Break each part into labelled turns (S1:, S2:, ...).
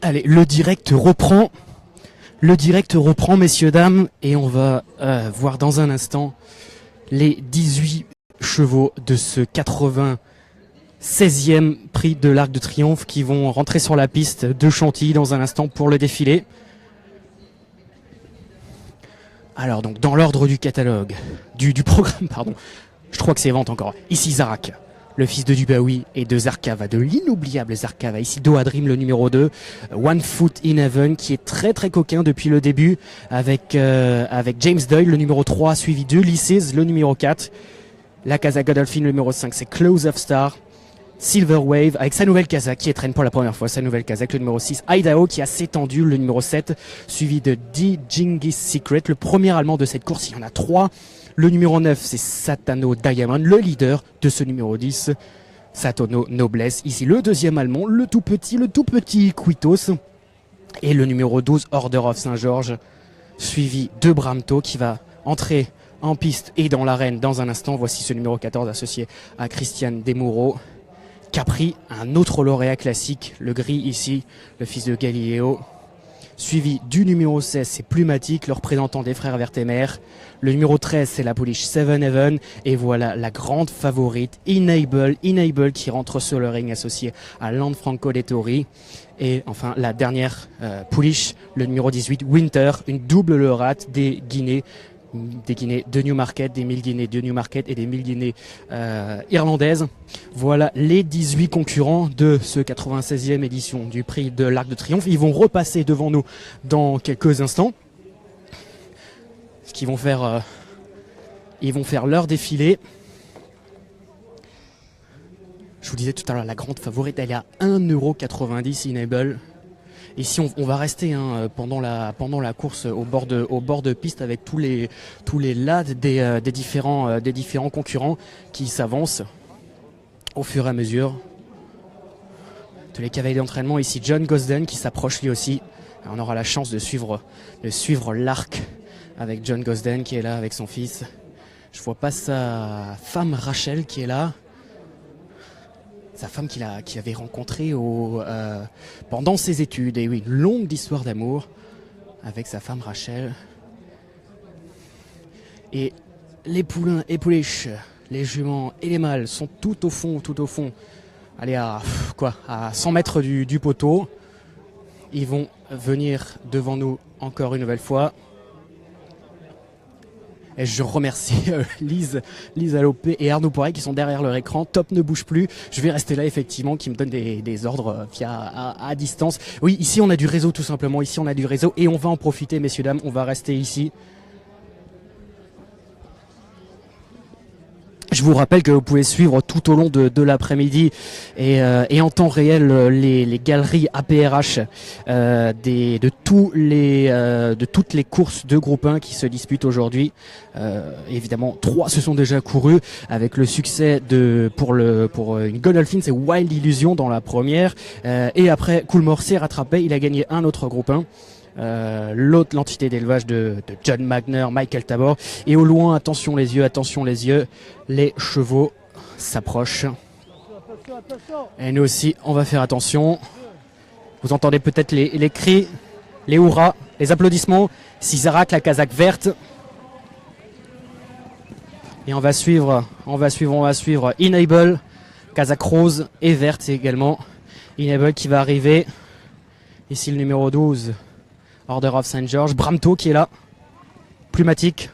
S1: Allez, le direct reprend. Le direct reprend, messieurs, dames, et on va voir dans un instant les 18 chevaux de ce 96e prix de l'Arc de Triomphe qui vont rentrer sur la piste de Chantilly dans un instant pour le défilé. Alors donc dans l'ordre du catalogue, du programme, pardon, je crois que c'est vente encore. Ici Zarak, le fils de Dubaoui et de Zarkava, de l'inoubliable Zarkava. Ici Doadrim, le numéro 2. One Foot in Heaven, qui est très très coquin depuis le début, avec James Doyle, le numéro 3, suivi de Ulysses, le numéro 4. La Casa Godolphin, le numéro 5, c'est Close of Star. Silver Wave, avec sa nouvelle Casa, qui étrenne pour la première fois, sa nouvelle Casa, le numéro 6. Idaho, qui a s'étendu, le numéro 7, suivi de D. Genghis Secret, le premier allemand de cette course. Il y en a 3. Le numéro 9, c'est Satano Diamond, le leader de ce numéro 10, Satono Noblesse. Ici, le deuxième allemand, le tout petit Quitos. Et le numéro 12, Order of Saint-Georges, suivi de Bramto, qui va entrer en piste et dans l'arène dans un instant. Voici ce numéro 14 associé à Christian Demuro. Capri, un autre lauréat classique, le gris ici, le fils de Galileo. Suivi du numéro 16, c'est Plumatique, le représentant des frères Vertemer. Le numéro 13, c'est la pouliche Seven Heaven. Et voilà la grande favorite, Enable qui rentre sur le ring associé à Lanfranco Dettori. Et enfin, la dernière pouliche, le numéro 18, Winter, une double leurate des Guinées de Newmarket, des 1000 Guinées de Newmarket et des 1000 Guinées irlandaises. Voilà les 18 concurrents de ce 96e édition du prix de l'Arc de Triomphe. Ils vont repasser devant nous dans quelques instants. Ils vont faire leur défilé. Je vous disais tout à l'heure, la grande favorite, elle est à 1,90 € Enable. Ici, on va rester pendant la course au bord de piste avec tous les lads des différents concurrents qui s'avancent au fur et à mesure. Tous les cavaliers d'entraînement. Ici, John Gosden qui s'approche lui aussi. Alors, on aura la chance de suivre l'arc avec John Gosden qui est là avec son fils. Je vois pas sa femme Rachel qui est là. Sa femme qu'il avait rencontrée pendant ses études. Et oui, une longue histoire d'amour avec sa femme Rachel. Et les poulains et pouliches, les juments et les mâles sont tout au fond. Allez, à 100 mètres du poteau. Ils vont venir devant nous encore une nouvelle fois. Et je remercie Lise Alopé et Arnaud Poiret qui sont derrière leur écran. Top ne bouge plus. Je vais rester là effectivement, qui me donne des ordres à distance. Oui, ici on a du réseau tout simplement. Ici on a du réseau et on va en profiter, messieurs, dames. On va rester ici. Je vous rappelle que vous pouvez suivre tout au long de l'après-midi et en temps réel les galeries APRH de toutes les courses de groupe 1 qui se disputent aujourd'hui. Évidemment, 3 se sont déjà courus avec le succès pour une Godolphin, c'est Wild Illusion dans la première. Et après, Coolmore s'est rattrapé, il a gagné un autre groupe 1. L'entité d'élevage de John Magner, Michael Tabor. Et au loin, attention les yeux, les chevaux s'approchent. Et nous aussi, on va faire attention. Vous entendez peut-être les cris, les hurrahs, les applaudissements. Cizarak, la casaque verte. Et on va suivre Enable, casaque rose et verte également. Enable qui va arriver. Ici le numéro 12. Order of Saint-Georges, Bramto qui est là, Plumatique.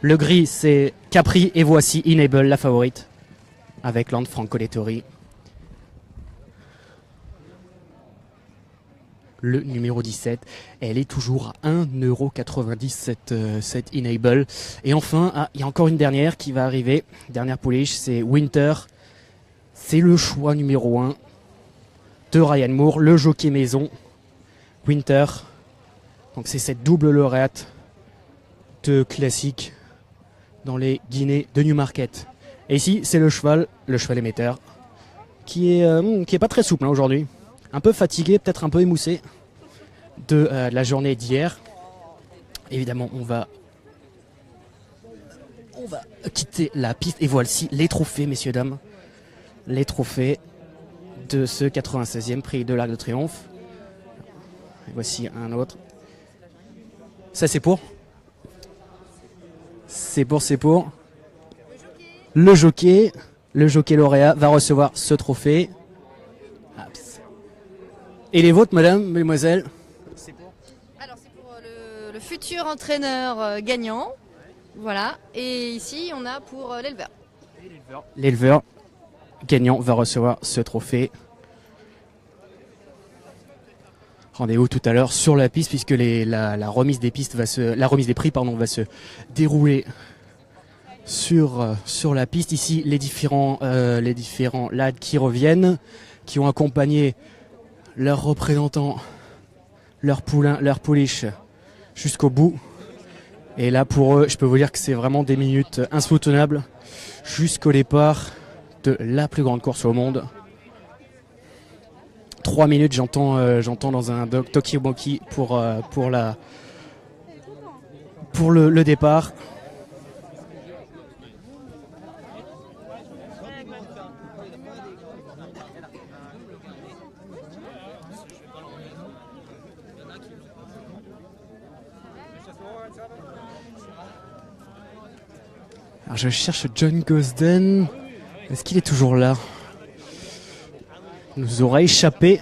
S1: Le gris c'est Capri et voici Enable, la favorite, avec Lanfranco Dettori. Le numéro 17, elle est toujours à 1,90 € cette Enable. Et enfin, il y a encore une dernière qui va arriver, dernière pouliche, c'est Winter. C'est le choix numéro 1 de Ryan Moore, le jockey maison. Winter. Donc c'est cette double lauréate de classique dans les Guinées de Newmarket. Et ici, c'est le cheval émetteur, qui est pas très souple aujourd'hui. Un peu fatigué, peut-être un peu émoussé de la journée d'hier. Évidemment, on va quitter la piste. Et voici les trophées, messieurs, dames. Les trophées de ce 96e prix de l'Arc de Triomphe. Et voici un autre. Ça c'est pour. C'est pour. Le jockey lauréat va recevoir ce trophée. Et les vôtres, madame, mesdemoiselles?
S2: Alors c'est pour le futur entraîneur gagnant. Voilà. Et ici on a pour l'éleveur.
S1: L'éleveur gagnant va recevoir ce trophée. Rendez-vous tout à l'heure sur la piste puisque la remise des prix va se dérouler sur la piste. Ici les différents lads qui reviennent, qui ont accompagné leurs représentants, leurs poulains, leurs pouliches jusqu'au bout. Et là pour eux, je peux vous dire que c'est vraiment des minutes insoutenables jusqu'au départ de la plus grande course au monde. 3 minutes, j'entends dans un talkie-walkie pour le départ. Alors je cherche John Gosden. Est-ce qu'il est toujours là? Il nous aura échappé.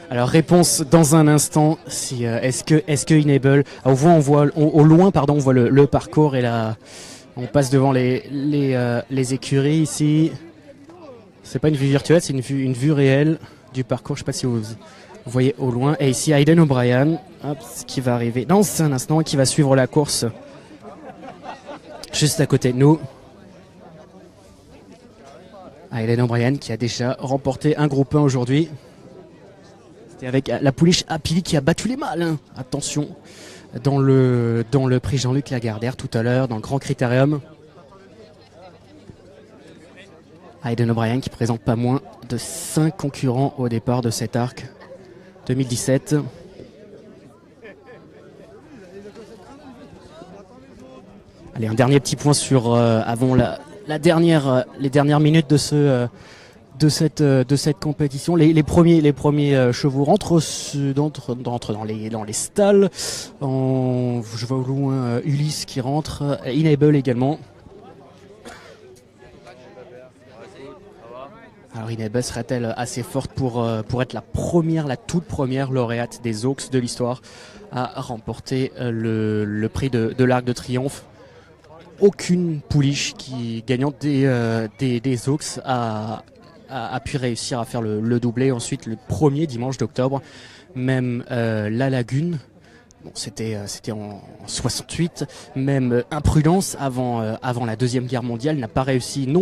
S1: Alors réponse dans un instant. Si est-ce que Enable. On voit au loin on voit le parcours et on passe devant les écuries ici. C'est pas une vue virtuelle, c'est une vue réelle du parcours. Je sais pas si vous voyez au loin. Et ici Aidan O'Brien, qui va arriver dans un instant et qui va suivre la course juste à côté de nous. Aidan O'Brien qui a déjà remporté un groupe 1 aujourd'hui. C'était avec la pouliche Apili qui a battu les mâles. Hein. Attention, dans le prix Jean-Luc Lagardère tout à l'heure, dans le Grand Critérium. Aidan O'Brien qui présente pas moins de 5 concurrents au départ de cet arc 2017. Allez, un dernier petit point sur avant les dernières minutes de cette compétition. Les premiers chevaux rentrent dans les stalles. Je vois au loin Ulysse qui rentre, Enable également. Alors Enable sera-t-elle assez forte pour être la toute première lauréate des Oaks de l'histoire à remporter le prix de l'Arc de Triomphe? Aucune pouliche qui gagnante des Oaks a pu réussir à faire le doublé ensuite le premier dimanche d'octobre. Même La Lagune, bon, c'était en 68, même Imprudence avant la Deuxième Guerre mondiale n'ont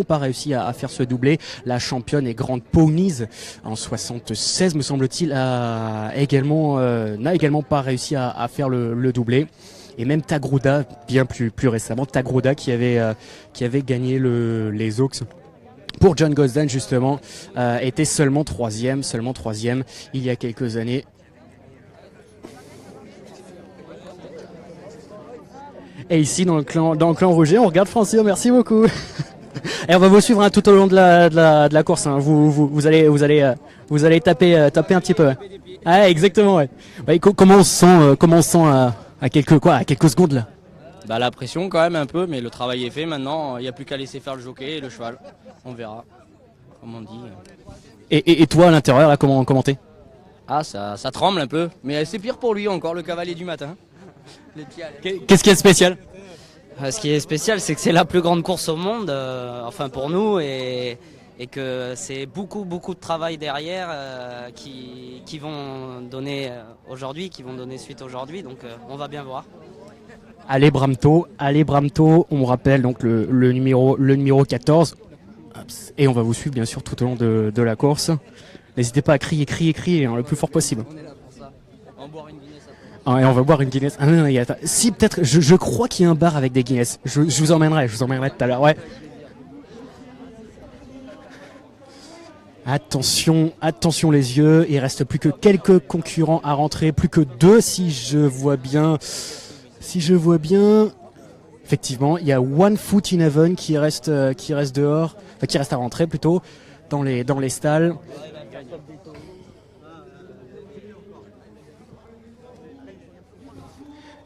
S1: pas réussi à faire ce doublé. La championne et grande Ponies en 76 me semble-t-il n'a également pas réussi à faire le doublé. Et même Tagruda, bien plus récemment, Tagruda qui avait gagné les Oaks pour John Gosden justement, était seulement troisième il y a quelques années. Et ici dans le clan Rouget, on regarde Francio, merci beaucoup. Et on va vous suivre tout au long de la course. Hein. Vous allez taper un petit peu. Ouais. Ah, exactement. Ouais. Ouais, comment on se sent à quelques secondes là?
S3: Bah la pression quand même un peu, mais le travail est fait maintenant. Il n'y a plus qu'à laisser faire le jockey et le cheval. On verra, comme on dit.
S1: Et toi à l'intérieur là, comment t'es?
S3: Ah ça tremble un peu, mais c'est pire pour lui encore, le cavalier du matin.
S1: Qu'est-ce qui est spécial?
S4: Ce qui est spécial, c'est que c'est la plus grande course au monde, enfin pour nous, et que c'est beaucoup de travail derrière qui vont donner aujourd'hui, qui vont donner suite aujourd'hui, donc on va bien voir.
S1: Allez Bramto, on me rappelle donc le numéro 14. Et on va vous suivre bien sûr tout au long de la course. N'hésitez pas à crier hein, le plus fort possible.
S3: On est là pour ça. On va boire une Guinness après.
S1: Ah, et on va boire une Guinness. Ah non, attends. Si, peut-être, je crois qu'il y a un bar avec des Guinness. Je vous emmènerai tout à l'heure, ouais. Attention les yeux, il reste plus que quelques concurrents à rentrer, plus que 2 si je vois bien. Effectivement, il y a One Foot in Heaven qui reste dehors, enfin qui reste à rentrer plutôt dans les stalles.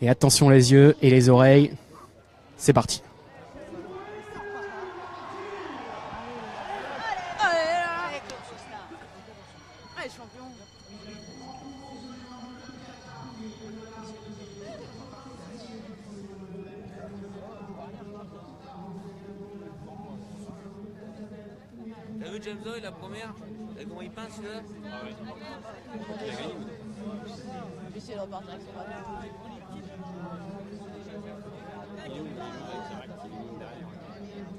S1: Et attention les yeux et les oreilles. C'est parti.
S5: T'as vu James Doyle la première? Et comment il peint celui-là? Ah ouais. Il a gagné. J'essaie de repartir avec son bateau.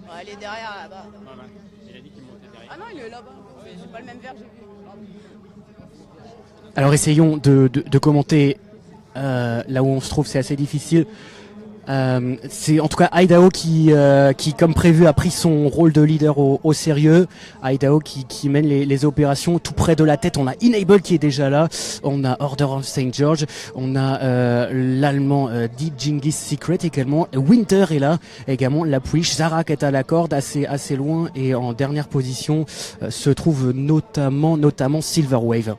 S5: Ouais, il est derrière là-bas. Voilà. Il a dit qu'il montait derrière. Ah non, il est là-bas. C'est pas le même verre que j'ai vu.
S1: Alors essayons de commenter là où on se trouve, c'est assez difficile. C'est en tout cas Idaho qui comme prévu a pris son rôle de leader au sérieux. Idaho qui mène les opérations tout près de la tête. On a Enable qui est déjà là, on a Order of St. George, on a l'allemand Deep Genghis Secret également, Winter est là également, la Push, Zarak est à la corde assez loin et en dernière position se trouve notamment Silver Wave.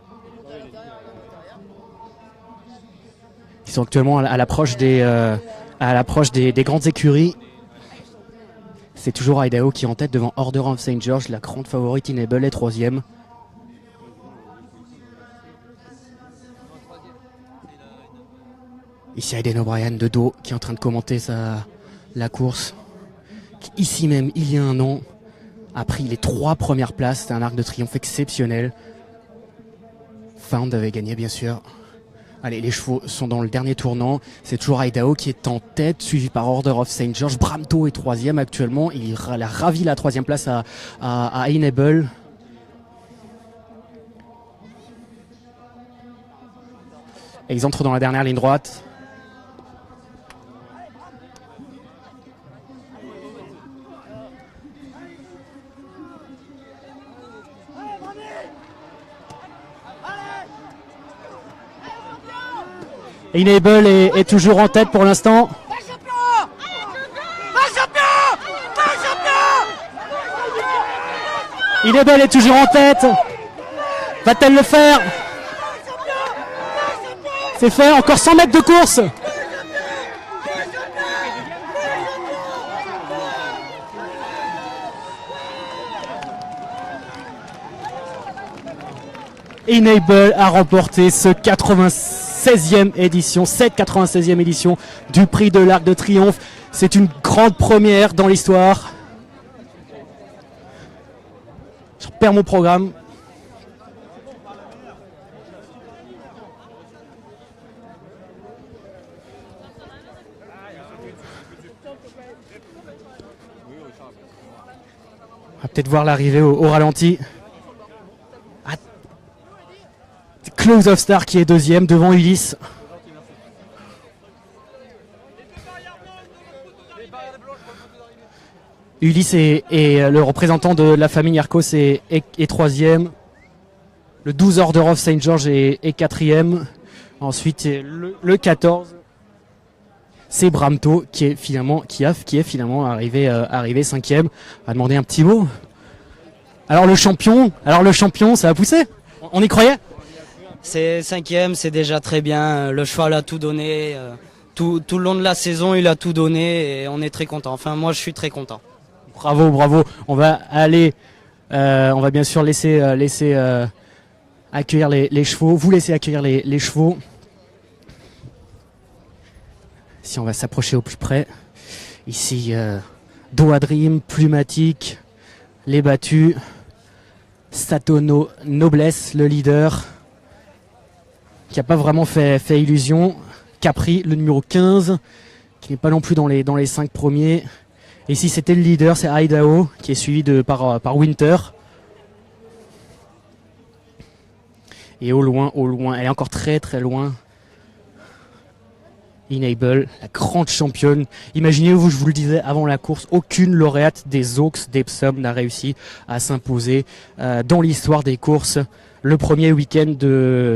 S1: Ils sont actuellement à l'approche des grandes écuries. C'est toujours Idaho qui est en tête devant Order of St. George, la grande favorite. Enable est 3e. Ici Aiden O'Brien de dos qui est en train de commenter la course. Ici même, il y a un an, a pris les 3 premières places. C'était un arc de triomphe exceptionnel. Found avait gagné bien sûr. Allez, les chevaux sont dans le dernier tournant. C'est toujours Idaho qui est en tête, suivi par Order of St. George. Bramto est 3e actuellement. Il a ravi la 3e place à Enable. Et ils entrent dans la dernière ligne droite. Enable est toujours en tête pour l'instant. Enable est toujours en tête. Va-t-elle le faire? C'est fait, encore 100 mètres de course. Enable a remporté ce 96e édition, cette 96e édition du prix de l'Arc de Triomphe. C'est une grande première dans l'histoire. Je perds mon programme. On va peut-être voir l'arrivée au ralenti. Close of Star qui est 2e devant Ulysse. Ulysse est le représentant de la famille Arcos est 3e. Le 12 Order of St. George est 4e. Ensuite le 14. C'est Bramto qui est finalement arrivé 5e. On va demander un petit mot. Alors le champion, ça va pousser. On y croyait?
S4: C'est 5e, c'est déjà très bien. Le cheval a tout donné. Tout le long de la saison, il a tout donné et on est très content. Enfin, moi, je suis très content.
S1: Bravo. On va bien sûr laisser accueillir les chevaux. Vous laissez accueillir les chevaux. Si on va s'approcher au plus près. Ici, Doha Dream, Plumatique, les battus. Statono Noblesse, le leader. Qui n'a pas vraiment fait illusion. Capri, le numéro 15, qui n'est pas non plus dans les 5 premiers. Et ici, c'était le leader, c'est Idaho, qui est suivi par Winter. Et au loin, elle est encore très très loin. Enable, la grande championne. Imaginez-vous, je vous le disais avant la course, aucune lauréate des Oaks d'Epsom n'a réussi à s'imposer dans l'histoire des courses. Le premier week-end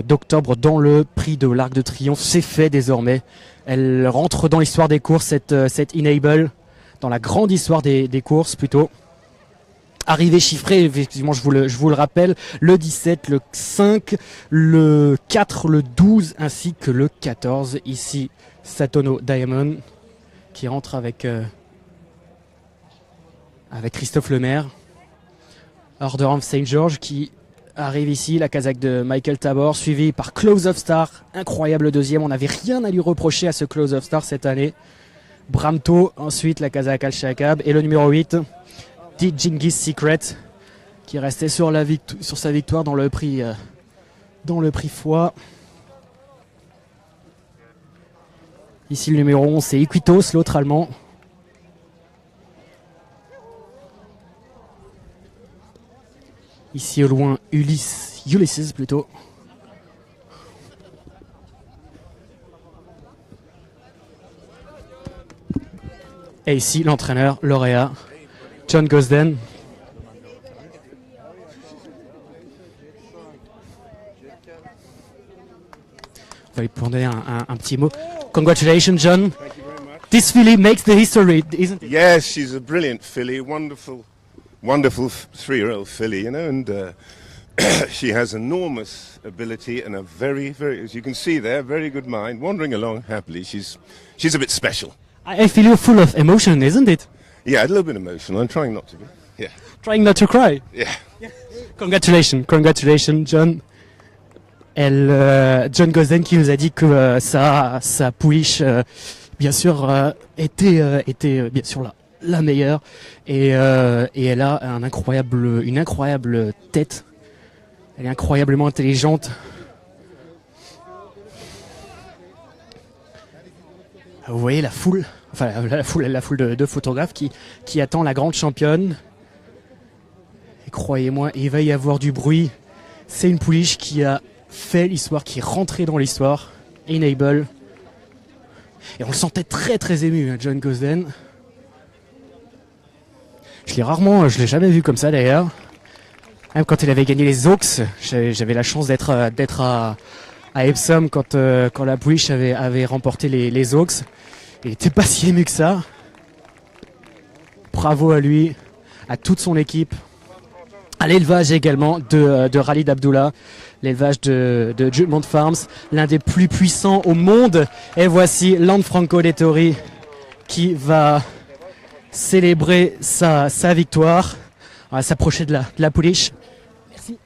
S1: d'octobre dans le prix de l'Arc de Triomphe, c'est fait désormais. Elle rentre dans l'histoire des courses, cette Enable, dans la grande histoire des courses plutôt. Arrivée chiffrée, effectivement, je vous le rappelle, le 17, le 5, le 4, le 12 ainsi que le 14. Ici, Satono Diamond qui rentre avec Christophe Lemaire. Order of St. George qui arrive ici, la casaque de Michael Tabor, suivi par Close of Star, incroyable deuxième. On n'avait rien à lui reprocher à ce Close of Star cette année. Bramto, ensuite la casaque Al-Shakab et le numéro 8. Genghis Secret qui restait sur sa victoire dans le prix Foix. Ici le numéro 11 c'est Equitos, l'autre allemand. Ici au loin Ulysses plutôt. Et ici l'entraîneur lauréat John Gosden. On va lui demander un petit mot. Congratulations, John.
S6: Thank you very much.
S1: This filly makes the history, isn't it?
S6: Yes, she's a brilliant filly, wonderful 3-year-old filly, you know, and she has enormous ability and a very, as you can see there, very good mind, wandering along happily. She's a bit special.
S1: I feel you're full of emotion, isn't it?
S6: Yeah, a little bit emotional. I'm trying not to be. Yeah,
S1: Trying not to cry.
S6: yeah.
S1: Congratulations, John. John Gosden qui nous a dit que sa pouliche, bien sûr, était bien sûr la meilleure et elle a une incroyable tête. Elle est incroyablement intelligente. Vous voyez la foule, enfin la foule de photographes qui attend la grande championne. Et croyez-moi, il va y avoir du bruit. C'est une pouliche qui a fait l'histoire, qui est rentrée dans l'histoire. Enable. Et on le sentait très très ému, hein, John Gosden. Je l'ai jamais vu comme ça d'ailleurs. Même quand il avait gagné les Oaks, j'avais la chance d'être à Epsom quand la pouliche avait remporté les Oaks. Il était pas si ému que ça. Bravo à lui, à toute son équipe. À l'élevage également de Khalid Abdullah, l'élevage de Julemont Farms, l'un des plus puissants au monde. Et voici Lanfranco Dettori qui va célébrer sa victoire. On va s'approcher de la pouliche. Merci.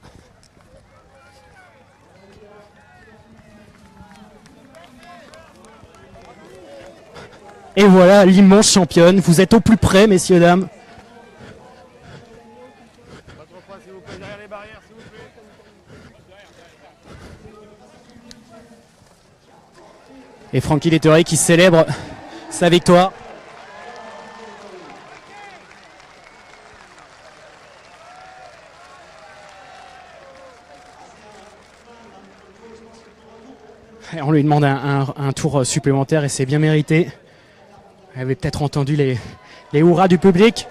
S1: Et voilà l'immense championne. Vous êtes au plus près, messieurs, dames. Et Frankie Dettori qui célèbre sa victoire. Et on lui demande un tour supplémentaire et c'est bien mérité. Vous avez peut-être entendu les hurrahs du public.